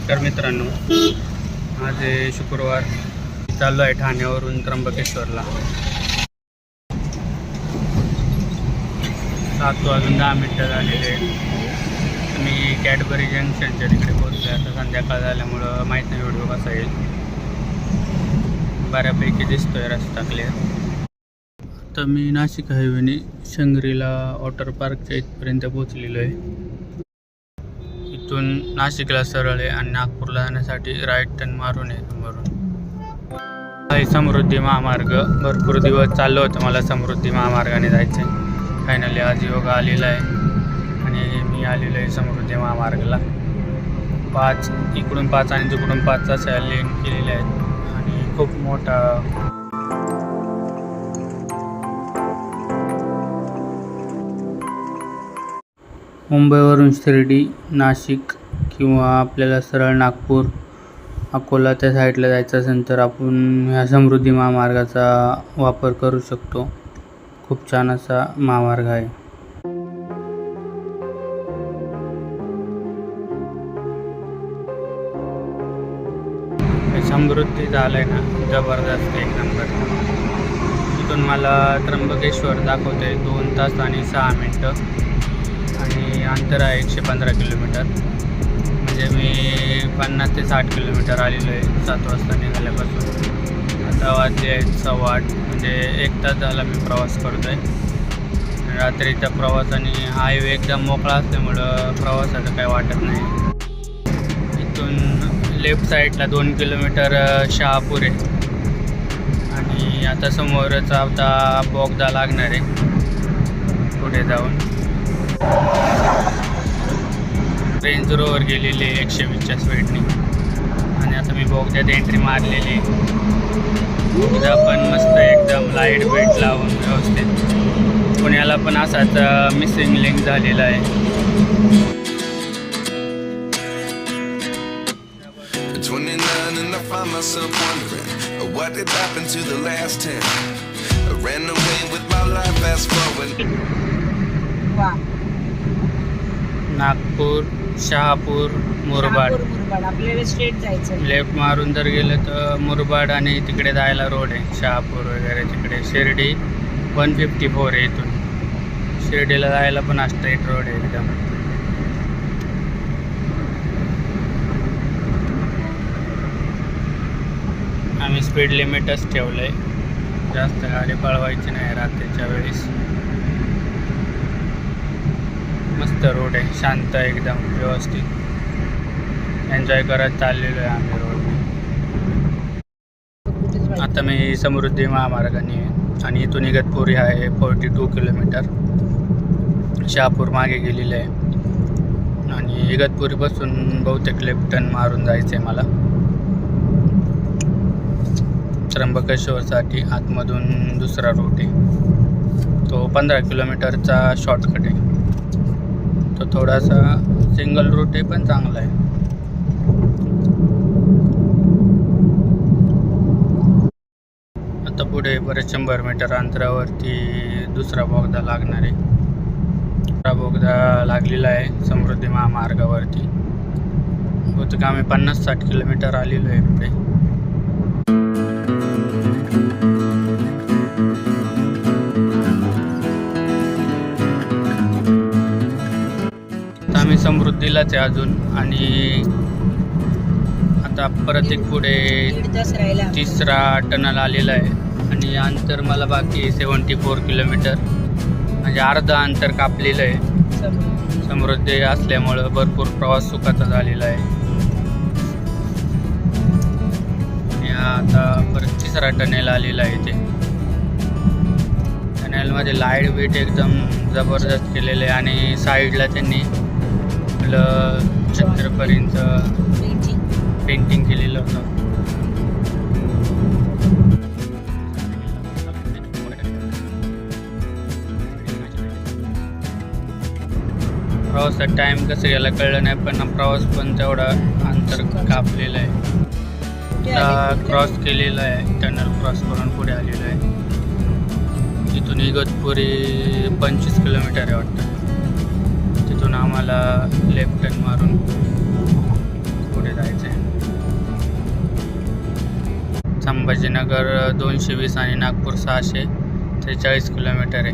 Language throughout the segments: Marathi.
नमस्कार मित्रांनो, आज आहे शुक्रवार. चाललो आहे ठाण्यावरून त्र्यंबकेश्वरला. 7:10 झालेले. मी कॅडबरी जंक्शनच्या तिकडे पोहोचलो. आता संध्याकाळ झाल्यामुळं माहीत नाही व्हिडिओ कसा येईल. बऱ्यापैकी दिसतोय रस्ता क्लिअर. तर मी नाशिक हायवेने शंगरीला वॉटर पार्कच्या इथपर्यंत पोहोचलेलो आहे. इथून नाशिकला सरळ आहे आणि नागपूरला जाण्यासाठी राईट टर्न मारून आहे समोरून. आहे समृद्धी महामार्ग. भरपूर दिवस चाललं होतं मला समृद्धी महामार्गाने जायचं आहे. फायनली आज योग आलेला आहे आणि मी आलेलो आहे समृद्धी महामार्गाला. 5 इकडून 5 आणि तिकडून 5 अशा लेन केलेल्या आहेत आणि खूप मोठा मुंबईवरून शिर्डी, नाशिक किंवा आपल्याला सरळ नागपूर, अकोला त्या साईडला जायचं असेल तर आपण ह्या समृद्धी महामार्गाचा वापर करू शकतो. खूप छान असा महामार्ग आहे. समृद्धी झालं आहे ना, जबरदस्त एक नंबर. तिथून मला त्र्यंबकेश्वर दाखवतं आहे 2 तास आणि 6 मिनटं आणि अंतर आहे 115 किलोमीटर. म्हणजे मी 50 ते 60 किलोमीटर आलेलो आहे 7 वाजता निघाल्यापासून. आता वाजले आहेत 7:15. म्हणजे 1 तास झाला मी प्रवास करतो आहे. रात्रीच्या प्रवासाने हायवे एकदम मोकळा असल्यामुळं प्रवासाचं काही वाटत नाही. इथून लेफ्ट साईडला 2 किलोमीटर शहापूर आहे आणि आता समोरच आता बोगदा लागणार आहे पुढे जाऊन. रेंज रोवर गेलेली 120च्या स्पीडने आणि आता मी बोगद्यात एंट्री मारलेली. बोगदा पण मस्त एकदम लाईट वेट लावून व्यवस्थित. पुण्याला पण असाच मिसिंग लिंक झालेला आहे. नागपूर, शहापूर, मुरबाड. आपल्याला स्ट्रेट जायचं. लेफ्ट मारून जर गेलं तर मुरबाड आणि तिकडे जायला रोड आहे शहापूर वगैरे तिकडे. शिर्डी 154 आहे. इथून शिर्डीला जायला पण स्ट्रेट रोड आहे एकदम. आम्ही स्पीड लिमिटच ठेवलं आहे. जास्त गाडी पळवायची नाही रात्रीच्या वेळेस. मस्त रोड आहे, शांत एकदम व्यवस्थित. एन्जॉय करत चाललेलो आहे आम्ही रोड. आता मी समृद्धी महामार्गाने आणि इथून इगतपुरी आहे 42 किलोमीटर. शहापूर मागे गेलेलं आहे आणि इगतपुरीपासून बहुतेक लेफ्ट टर्न मारून जायचं आहे मला. त्र्यंबकेश्वरसाठी आतमधून दुसरा रूट आहे. तो 15 किलोमीटरचा शॉर्टकट आहे. तो थोडासा सिंगल रूट आहे पण चांगला आहे. आता पुढे बरेच 100 मीटर अंतरावरती दुसरा बोगदा लागणार आहे. दुसरा बोगदा लागलेला आहे समृद्धी महामार्गावरती. बहुतेक आम्ही 50-60 किलोमीटर आलेलो आहे पुढे. आम्ही समृद्धीलाच आहे अजून आणि आता परत एक पुढे तिसरा टनल आलेला आहे आणि अंतर मला बाकी 74 किलोमीटर. म्हणजे अर्धा अंतर कापलेलं आहे. समृद्धी असल्यामुळं भरपूर प्रवास सुखाचा झालेला आहे. आता परत तिसरा टनेल आलेला आहे. ते टनेलमध्ये लाईट वेट एकदम जबरदस्त केलेलं आहे आणि साईडला त्यांनी छत्रपतींचं पेंटिंग केलेलं होतं. प्रवासात टाईम कसं गेला कळलं नाही पण प्रवास पण तेवढा अंतर कापलेलं आहे. क्रॉस केलेलं आहे. टनल क्रॉस करून पुढे आलेलं आहे. इथून इगतपुरी 25 किलोमीटर आहे वाटतं. तिथून आम्हाला लेफ्ट टर्न मारून पुढे जायचं. संभाजीनगर 220 आणि नागपूर 643 किलोमीटर आहे.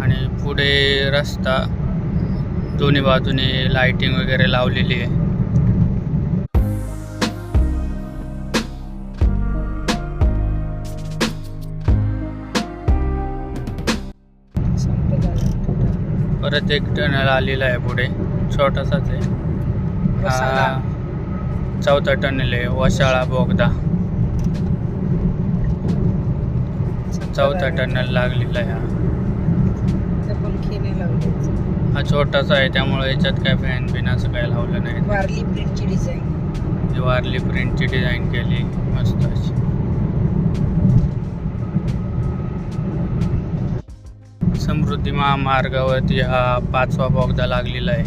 आणि पुढे रस्ता दोन्ही बाजूने लाइटिंग वगैरे लावलेली आहे. परत एक टनल आलेला आहे पुढे, छोटासाच आहे. हा चौथा टनल आहे, वशाळा बोगदा. चौथा टनल लागलेला आहे. हा छोटासा आहे, त्यामुळे याच्यात काय फॅन बिन असं काय लावलं नाही. वारली प्रिंटची डिझाईन, वारली प्रिंटची डिझाईन केली मस्त अशी. समृद्धी महामार्गावरती हा 5वा बोगदा लागलेला आहे.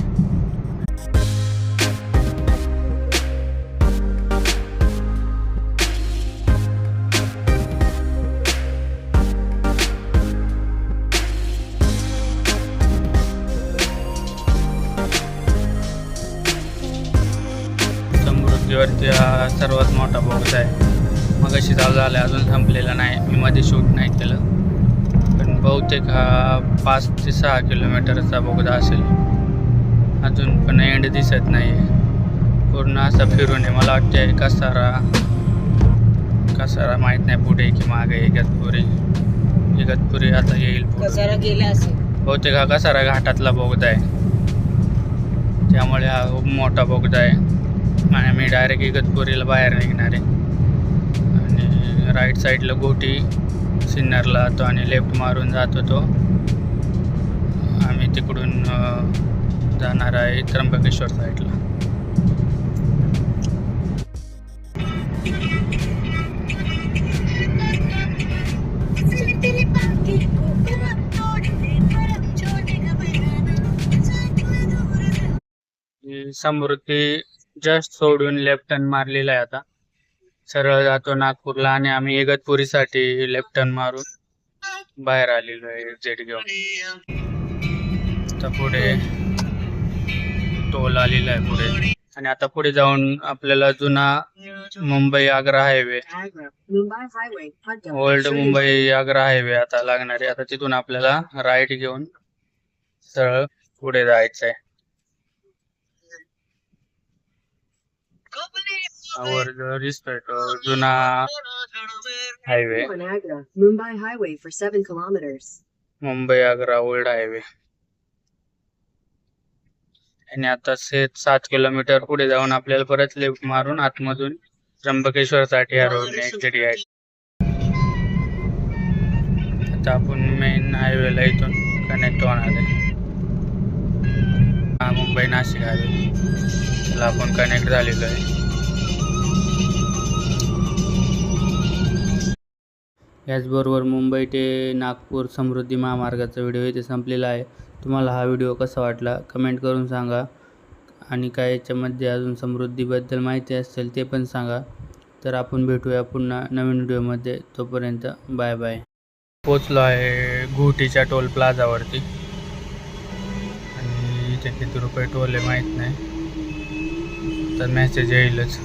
समृद्धीवरती हा सर्वात मोठा बोगदा आहे. मगाशी चालू झाला, अजून संपलेला नाही. मी मध्ये शूट नाही केलं, पण बहुतेक हा 5 ते 6 किलोमीटरचा बोगदा असेल. अजून पण एंड दिसत नाही. पूर्ण असा फिरून आहे. मला वाटते कसारा माहीत नाही पुढे की मागे. इगतपुरी आता येईल. कसारा गेला असेल बहुतेक हा कसारा घाटातला बोगदा आहे, त्यामुळे हा खूप मोठा बोगदा आहे. आणि मी डायरेक्ट इगतपुरीला बाहेर निघणार आहे. आणि राईट साईडला गोटी सिन्नरला जातो आणि लेफ्ट मारून जात होतो. आम्ही तिकडून जाणार आहे त्र्यंबकेश्वर साईडला. समृद्धी जस्ट सोडून लेफ्ट टर्न मारलेला आहे. आता सरळ जातो नागपूरला आणि आम्ही इगतपुरीसाठी लेफ्ट टर्न मारून बाहेर आलेलो आहे एक्झिट घेऊन. आता पुढे टोल आलेला आहे पुढे. आणि आता पुढे जाऊन आपल्याला जुना Mumbai Agra highway, old Mumbai Agra highway आता लागणार आहे. आता तिथून आपल्याला राईट घेऊन सरळ पुढे जायचं आहे. जुना highway, Mumbai Highway for 7 kilometers. Mumbai Agra old highway. आणि आता 7 किलोमीटर पुढे जाऊन आपल्याला परत लेफ्ट मारून आतमधून त्र्यंबकेश्वर साठी या रोडने एक्झिट घ्यायची. आता आपण मेन हायवेला इथून कनेक्ट होणार आहे. हा मुंबई नाशिक हायवे, त्याला आपण कनेक्ट झालेलो आहे. याचबरोबर मुंबई ते नागपूर समृद्धी महामार्गाचा व्हिडिओ इथे संपलेला आहे. तुम्हाला हा व्हिडिओ कसा वाटला कमेंट करून सांगा. आणि काय याच्यामध्ये अजून समृद्धीबद्दल माहिती असेल ते पण सांगा. तर आपण भेटूया पुन्हा नवीन व्हिडिओमध्ये. तोपर्यंत बाय बाय. पोचलो आहे घोटीच्या टोल प्लाझावरती. आणि इथे किती रुपये टोल आहे माहीत नाही, तर मेसेज येईलच.